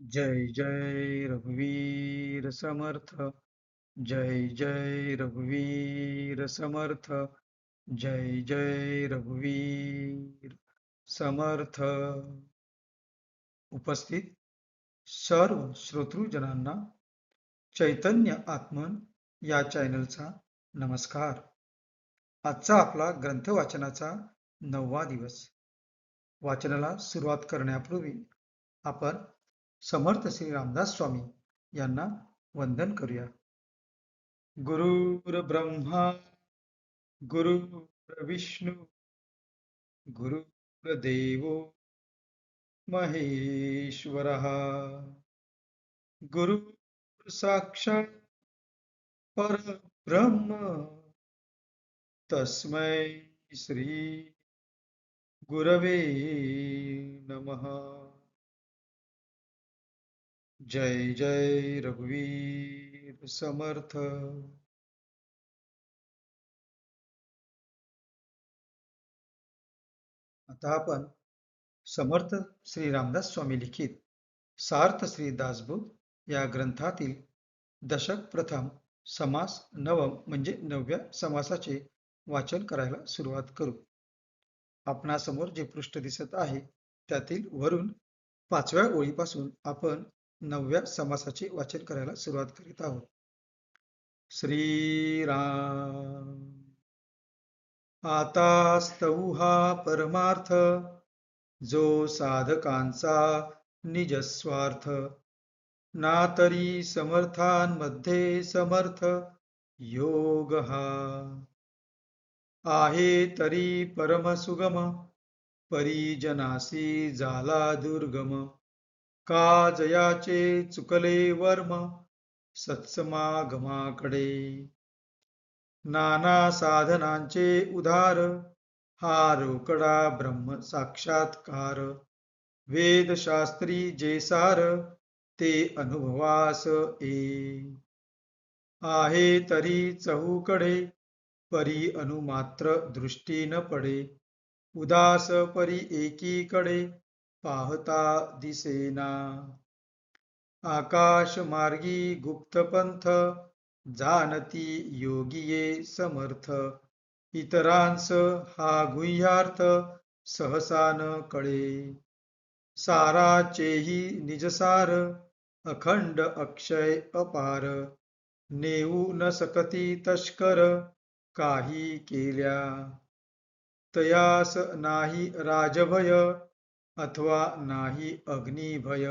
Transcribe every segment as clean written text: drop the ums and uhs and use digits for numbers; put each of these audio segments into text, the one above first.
जय जय रघुवीर समर्थ. जय जय रघुवीर समर्थ. जय जय रघुवीर समर्थ. उपस्थित सर्व श्रोतृजनांना चैतन्य आत्मन या चॅनलचा नमस्कार. आजचा आपला ग्रंथ वाचनाचा 9वा दिवस. वाचनाला सुरुवात करण्यापूर्वी आपण समर्थ श्री रामदास स्वामी यांना वंदन करूया. गुरुर्ब्रह्मा गुरुर्विष्णू गुरुर्देवो महेश्वरः. गुरु साक्षात् परब्रह्म तस्मै श्री गुरवे नमः. जय जय रघुवीर समर्थ. आता आपण समर्थ श्री रामदास स्वामी लिखित सार्थ श्री दासबोध या ग्रंथातील दशक प्रथम समास नवम म्हणजे 9व्या समासाचे वाचन करायला सुरुवात करू. आपणासमोर जे पृष्ठ दिसत आहे त्यातील वरून 5व्या ओळीपासून आपण 9व्या समासाचे वाचन करायला सुरुवात करीत आहोत. श्रीराम आता स्तऊ हा परमार्थ जो साधकांचा निजस्वार्थ. ना तरी समर्थांमध्ये समर्थ योग हा. आहे तरी परमसुगम परिजनासी झाला दुर्गम. का जयाचे चुकले वर्म सत्समागमाकडे. नाना साधनांचे उधार हा रोकडा ब्रह्म साक्षात्कार. वेदशास्त्री जे सार ते अनुभवास ये. आहे तरी चहूकडे परी अनुमात्र दृष्टी न पडे. उदास परी एकीकडे पाहता दिसेना. आकाश मार्गी गुप्त पंथ जाणती योगिये समर्थ. इतरांस हा गुह्यार्थ सहसा न कळे. साराचेही निजसार अखंड अक्षय अपार. नेऊ न सकती तस्कर काही केल्या. तयास नाही राजभय अथवा नाही अग्निभय.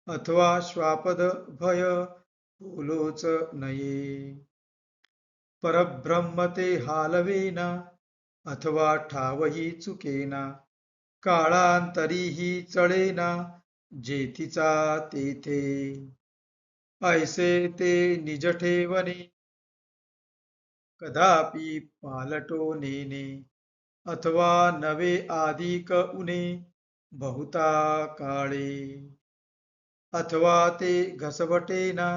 अथवा श्वापद भय बोलोच नये. परब्रह्म ते हालवेना अथवा ठावही चुकेना. काळांतरीही चळेना जेथिचा तेथे. ऐसे ते निज ठेवणे कदापि पालटो नेने. अथवा नवे आदिक उणे बहुता काळे. अथवा ते घसबटेना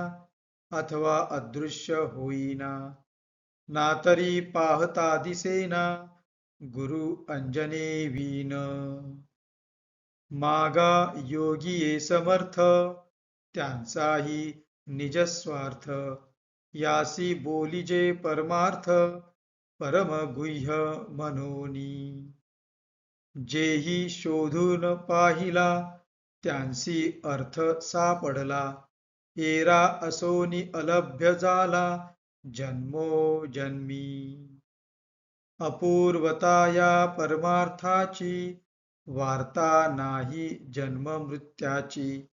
अथवा अदृश्य होईना. ना तरी पाहता दिसेना गुरु अंजने वीन. मागा योगिये समर्थ त्यांचाही निजस्वार्थ. यासी बोलिजे परमार्थ परम गुह्य मनोनी. जेही शोधून पाहिला त्यांसी अर्थ सापडला. एरा असोनी अलभ्य झाला जन्मोजन्मी. अपूर्वता या परमार्थाची वार्ता नाही जन्म मृत्याची.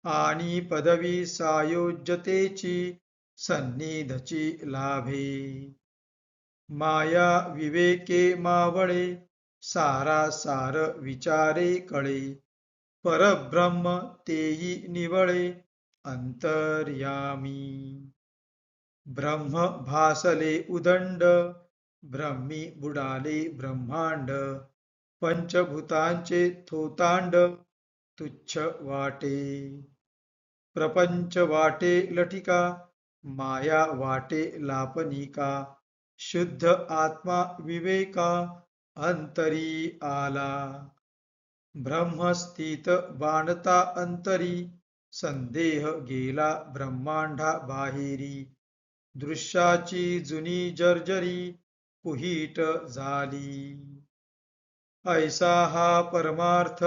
आणि पदवी सायोज्यतेची सन्निधची लाभे. माया विवेके मावळे सारासार विचारे कळे. परब्रह्म तेही निवळे अंतर्यामी. ब्रह्म भासले उदंड ब्रह्मी बुडाले ब्रह्मांड. पंचभूतांचे थोतांड तुच्छ वाटे. प्रपंच वाटे लठिका माया वाटे लापनिका. शुद्ध आत्मा विवेका अंतरी आला. ब्रह्मस्थित बाणता अंतरी संदेह गेला ब्रह्मांडा बाहेरी, दृश्याची जुनी जर्जरी कुहीट झाली. ऐसा हा परमार्थ,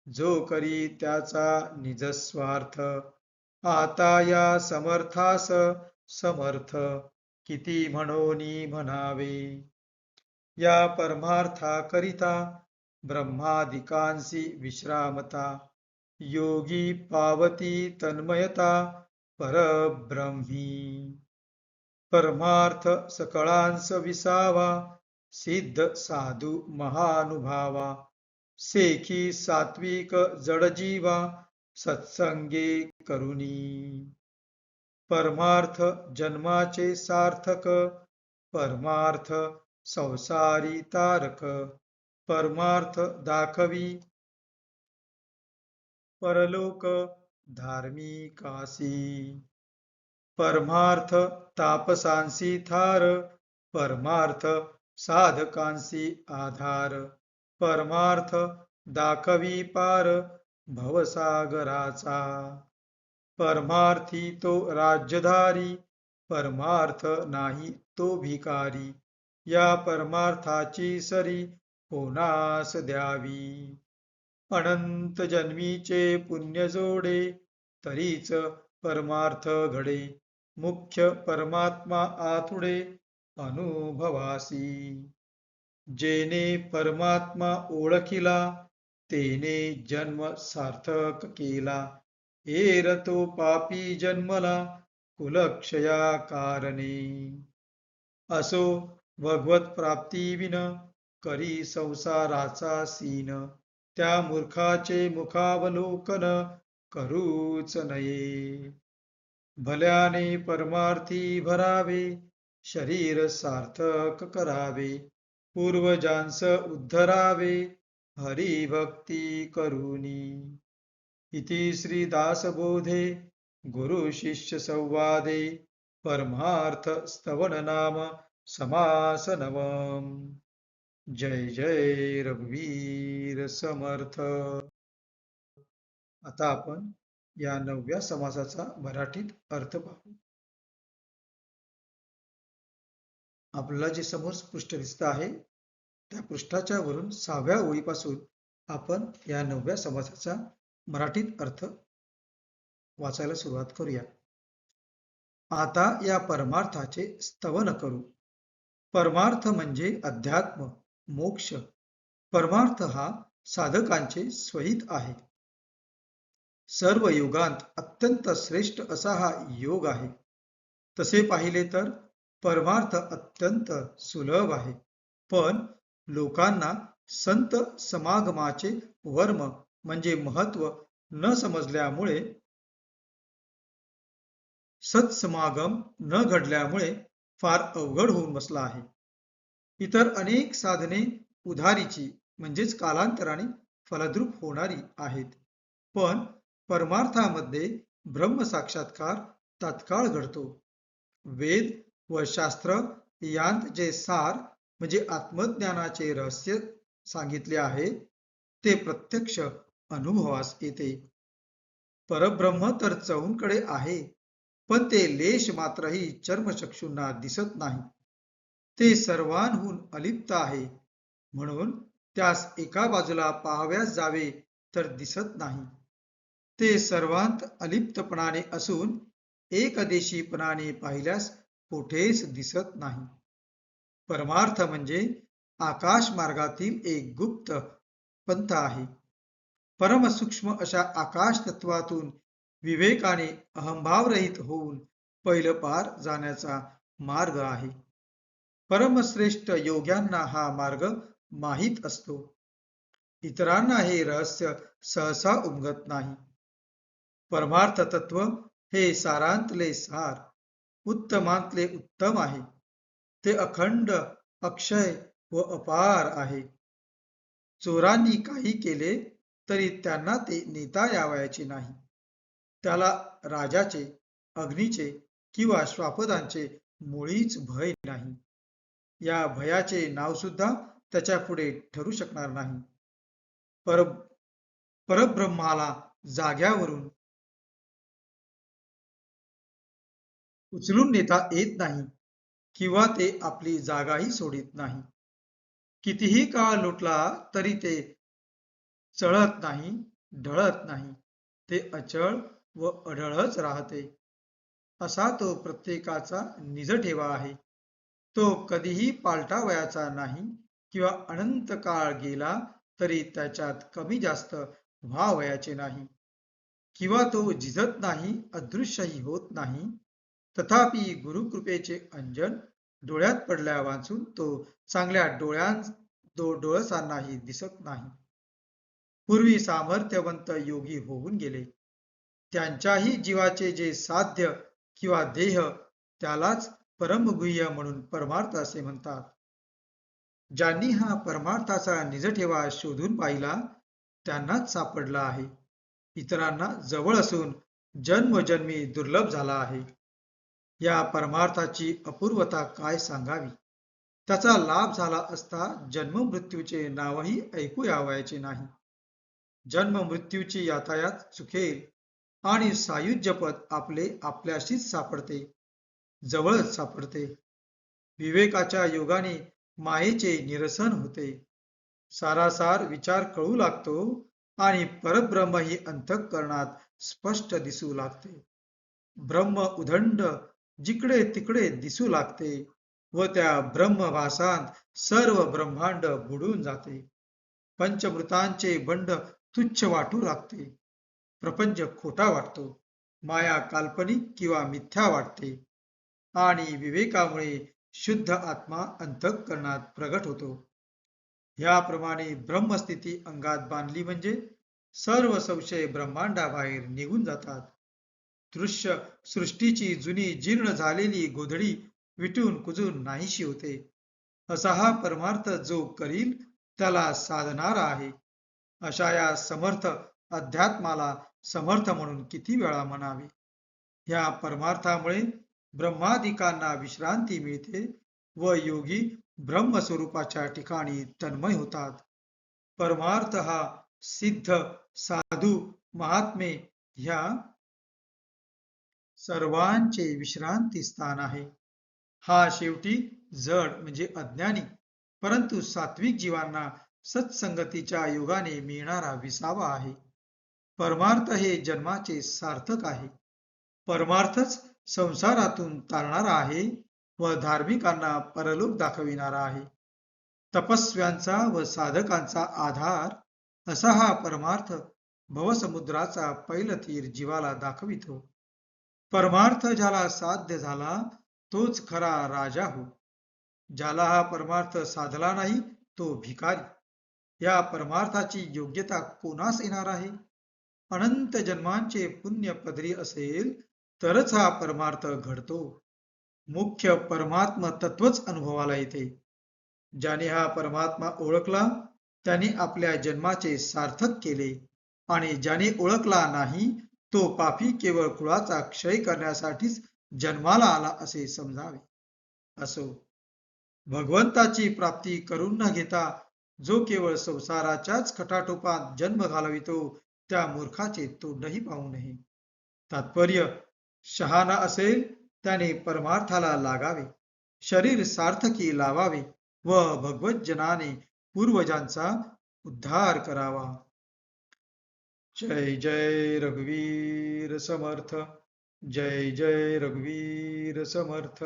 जो करी त्याचा निजस्वार्थ, आता या समर्थास समर्थ, किती म्हणोनी म्हणावे. या परमार्थाकरिता ब्रह्मादिकांसी विश्रामता, योगी पावती तन्मयता परब्रह्मी. परमार्थ सकळांस विसावा, सिद्ध साधू महानुभावा, सेखी सात्विक जडजीवा, सत्संगे करुणी. परमार्थ जन्माचे सार्थक, परमार्थ संसारी तारक, परमार्थ दाखवी परलोक धार्मिकासी. परमार्थ तापसांसी थार, परमार्थ साधकांसी आधार, परमार्थ दाखवी पार भवसागराचा. परमार्थी तो राज्यधारी, परमार्थ नाही तो भिकारी, या परमार्थाची सरी कोणास द्यावी. अनंत जन्मीचे पुण्य जोडे, तरीच परमार्थ घडे, मुख्य परमात्मा आतुडे अनुभवासी. जेने परमात्मा ओळखिला, तेने जन्म सार्थक केला, एर तो पापी जन्मला कुलक्षया कारणे. असो भगवत प्राप्तीविन, करी संसाराचा सीन, त्या मूर्खाचे मुखावलोकन करूच नये. भल्याने परमार्थी भरावे, शरीर सार्थक करावे, पूर्वजांस उद्धरावे, हरिभक्ती करुनी. इति श्री दासबोधे गुरु शिष्य संवादे परमार्थ स्तवन नाम समासनवम. जय जय रघुवीर समर्थ. आता आपण या 9व्या समासाचा मराठीत अर्थ पाहू. आपल्याला जे समोर पृष्ठ दिसत आहे, त्या पृष्ठाच्या वरून 6व्या ओळीपासून आपण या 9व्या समासाचा मराठीत अर्थ वाचायला सुरुवात करूया. आता या परमार्थाचे स्तवन करू. परमार्थ म्हणजे अध्यात्म, मोक्ष. परमार्थ हा साधकांचे स्वहित आहे. सर्व योगांत अत्यंत श्रेष्ठ असा हा योग आहे. तसे पाहिले तर परमार्थ अत्यंत सुलभ आहे, पण लोकांना संत समागमाचे वर्म म्हणजे महत्व न समजल्यामुळे, सत्समागम न घडल्यामुळे फार अवघड होऊन बसला आहे. इतर अनेक साधने उधारीची म्हणजेच कालांतराने फलद्रूप होणारी आहेत, पण परमार्थामध्ये ब्रह्मसाक्षात्कार तात्काळ घडतो. वेद व शास्त्र यांत जे सार म्हणजे आत्मज्ञानाचे रहस्य सांगितले आहे, ते प्रत्यक्ष अनुभवास येते. परब्रह्म तर चहूकडे आहे, पण ते लेश मात्रही चर्मचक्षूंना दिसत नाही. ते सर्वांहून अलिप्त आहे, म्हणून त्यास एका बाजूला पाहाव्यास जावे तर दिसत नाही. ते सर्वांत अलिप्तपणाने असून एकदेशीपणाने पाहिल्यास कोठेच दिसत नाही. परमार्थ म्हणजे आकाश मार्गातील एक गुप्त पंथ आहे. परमसूक्ष्म अशा आकाश तत्वातून विवेकाने अहंभावरहित होऊन पैलपार जाण्याचा मार्ग आहे. परमश्रेष्ठ योग्यांना हा मार्ग माहीत असतो. इतरांना हे रहस्य सहसा उमगत नाही. परमार्थ तत्व हे सारांतले सार, उत्तमांतले उत्तम आहे. ते अखंड, अक्षय व अपार आहे. चोरांनी काही केले तरी त्यांना ते नेता यावयाचे नाही. त्याला राजाचे, अग्नीचे किंवा श्वापदांचे मुळीच भय नाही. या भयाचे नाव सुद्धा त्याच्या पुढे ठरू शकणार नाही. परब्रह्माला जाग्यावरून उचलून नेता येत नाही किंवा ते आपली जागाही सोडित नाही. कितीही काळ लुटला तरी ते चळत नाही, ढळत नाही. ते अचळ व अढळच राहते. असा तो प्रत्येकाचा निजठेवा आहे. तो कधीही पालटावयाचा नाही किंवा अनंत काळ गेला तरी त्याच्यात कमी जास्त व्हावयाचे नाही. किंवा तो झिजत नाही, अदृश्यही होत नाही. तथापि गुरुकृपेचे अंजन डोळ्यात पडल्या वाचून तो चांगल्या डोळसांनाही दिसत नाही. पूर्वी सामर्थ्यवंत योगी होऊन गेले. त्यांच्याही जीवाचे जे साध्य किंवा देह त्यालाच परमगुह्य म्हणून परमार्थ असे म्हणतात. ज्यांनी हा परमार्थाचा निजठेवा शोधून पाहिला त्यांनाच सापडला आहे. इतरांना जवळ असून जन्मोजन्मी दुर्लभ झाला आहे. या परमार्थाची अपूर्वता काय सांगावी. त्याचा लाभ झाला असता जन्ममृत्यूचे नावही ऐकू यावयाचे नाही. जन्ममृत्यूची यातायात चुकेल आणि सायुज्यपद आपले आपल्याशीच सापडते, जवळच सापडते. विवेकाच्या योगाने मायेचे निरसन होते. सारासार विचार कळू लागतो आणि परब्रह्म ही अंतःकरणात स्पष्ट दिसू लागते. ब्रह्म उदंड जिकडे तिकडे दिसू लागते व त्या ब्रह्मभासांत सर्व ब्रह्मांड बुडून जाते. पंचमृतांचे बंड तुच्छ वाटू लागते. प्रपंच खोटा वाटतो. माया काल्पनिक किंवा मिथ्या वाटते आणि विवेकामुळे शुद्ध आत्मा अंतःकरणात प्रगट होतो. ह्याप्रमाणे ब्रह्मस्थिती अंगात बांधली म्हणजे सर्व संशय ब्रह्मांडाबाहेर निघून जातात. दृश्य सृष्टीची जुनी जीर्ण झालेली गोधडी विटून कुजून नाहीशी होते. असा हा परमार्थ जो करील त्याला साधणारा आहे. अशा या समर्थ अध्यात्माला समर्थ म्हणून किती वेळा म्हणावे. ह्या परमार्थामुळे ब्रह्मादिकांना विश्रांती मिळते व योगी ब्रह्मस्वरूपाच्या ठिकाणी तन्मय होतात. परमार्थ हा सिद्ध साधू महात्मे ह्या सर्वांचे विश्रांती स्थान आहे. हा शेवटी जड म्हणजे अज्ञानी परंतु सात्विक जीवांना सत्संगतीच्या योगाने मिळणारा विसावा आहे. परमार्थ हे जन्माचे सार्थक आहे. परमार्थच संसारातून तारणारा आहे व धार्मिकांना परलोक दाखविणारा आहे. तपस्व्यांचा व साधकांचा आधार असा हा परमार्थ भवसमुद्राचा पैलतीर जीवाला दाखवितो. परमार्थ ज्याला साध्य झाला तोच खरा राजा हो. ज्याला हा परमार्थ साधला नाही तो भिकारी. या परमार्थाची योग्यता कोणास येणार आहे. अनंत जन्मांचे पुण्य पदरी असेल तरच हा परमार्थ घडतो. मुख्य परमात्म तत्वच अनुभवाला येते. ज्याने हा परमात्मा ओळखला त्याने आपल्या जन्माचे सार्थक केले आणि ज्याने ओळखला नाही तो पापी केवळ कुळाचा क्षय करण्यासाठीच जन्माला आला असे समजावे. असो, भगवंताची प्राप्ती करून न घेता जो केवळ संसाराच्याच खटाटोपात जन्म घालवितो त्या मूर्खाचे तोंडही पाहू नये. तात्पर्य, शहाणा असेल त्याने परमार्थाला लागावे, शरीर सार्थकी लावावे व भगवज्जनाने पूर्वजांचा उद्धार करावा. जय जय रघुवीर समर्थ. जय जय रघुवीर समर्थ.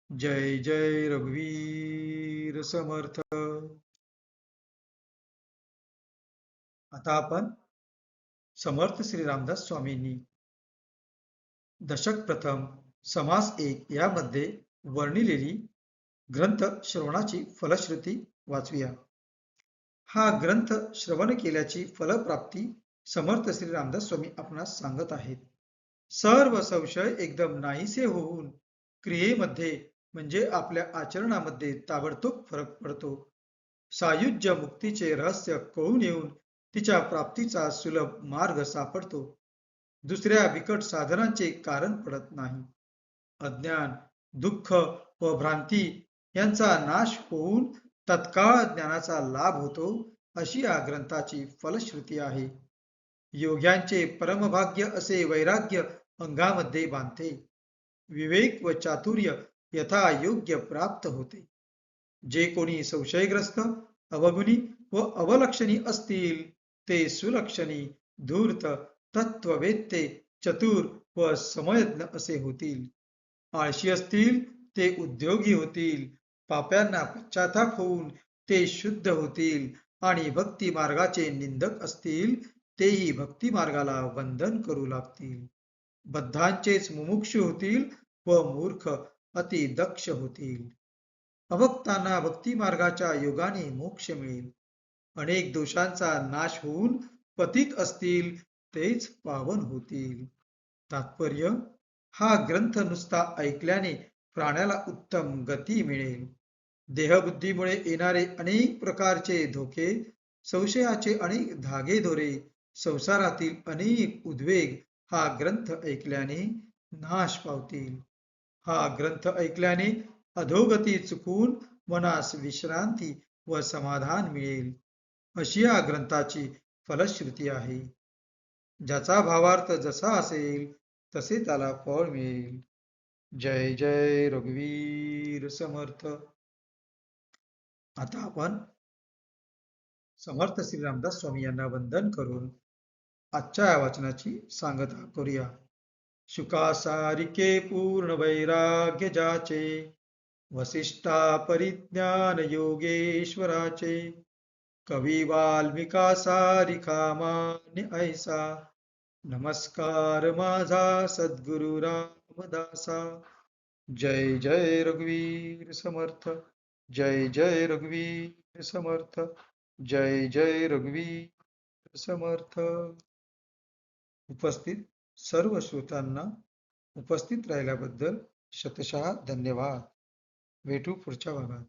जय जय रघुवीर समर्थ. आता आपण समर्थ श्री रामदास स्वामींनी दशक प्रथम समास 1 यामध्ये वर्णिलेली ग्रंथ श्रवणाची फलश्रुती वाचूया. हा ग्रंथ श्रवण केल्याची फलप्राप्ती समर्थ श्री रामदास स्वामी आपणास सांगत आहेत. सर्व संशय एकदम नाहीसे होऊन क्रियेमध्ये म्हणजे आपल्या आचरणामध्ये ताबडतोब फरक पडतो. सायुज्य मुक्तीचे रहस्य कळून येऊन तिच्या प्राप्तीचा सुलभ मार्ग सापडतो. दुसऱ्या बिकट साधनांचे कारण पडत नाही. अज्ञान, दुःख व भ्रांती यांचा नाश होऊन तत्काळ ज्ञानाचा लाभ होतो अशी या ग्रंथाची फलश्रुती आहे. योग्यांचे परमभाग्य असे वैराग्य अंगामध्ये बांधते. विवेक व चातुर्य यथायोग्य प्राप्त होते. जे कोणी संशयग्रस्त, अवगुणी व अवलक्षणी असतील, ते सुलक्षणी, धूर्त, तत्ववेत्ते, चतुर व समयज्ञ असे होतील. आळशी असतील ते उद्योगी होतील. पाप्यांना पश्चाताप होऊन ते शुद्ध होतील आणि भक्ती मार्गाचे निंदक असतील तेही भक्ती मार्गाला वंदन करू लागतील. बद्धांचेच मुमुक्षु होतील व मूर्ख अति दक्ष होतील. अभक्तांना भक्ती मार्गाच्या योगाने मोक्ष मिळेल. अनेक दोषांचा नाश होऊन पतित असतील तेच पावन होतील. तात्पर्य हा ग्रंथ नुसता ऐकल्याने प्राण्याला उत्तम गती मिळेल. देहबुद्धीमुळे येणारे अनेक प्रकारचे धोके, संशयाचे अनेक धागेदोरे, संसारातील अनेक उद्वेग हा ग्रंथ ऐकल्याने नाश पावतील. हा ग्रंथ ऐकल्याने अधोगती चुकून मनास विश्रांती व समाधान मिळेल, अशी या ग्रंथाची फलश्रुती आहे. ज्याचा भावार्थ जसा असेल तसे त्याला फळ मिळेल. जय जय रघुवीर समर्थ. आता आपण समर्थ श्री रामदास स्वामी यांना वंदन करून आजच्या या वाचनाची सांगता करूया. शुका सारिके पूर्ण वैराग्य जाचे, वसिष्ठा परिज्ञान योगेश्वराचे, कवी वाल्मिका सारिखा मान्य ऐसा, नमस्कार माझा सद्गुरु रामदासा. जय जय रघुवीर समर्थ. जय जय रघुवीर समर्थ. जय जय रघुवीर समर्थ. उपस्थित सर्व श्रोतांना उपस्थित राहिल्याबद्दल शतशः धन्यवाद. भेटू पुढच्या भागात.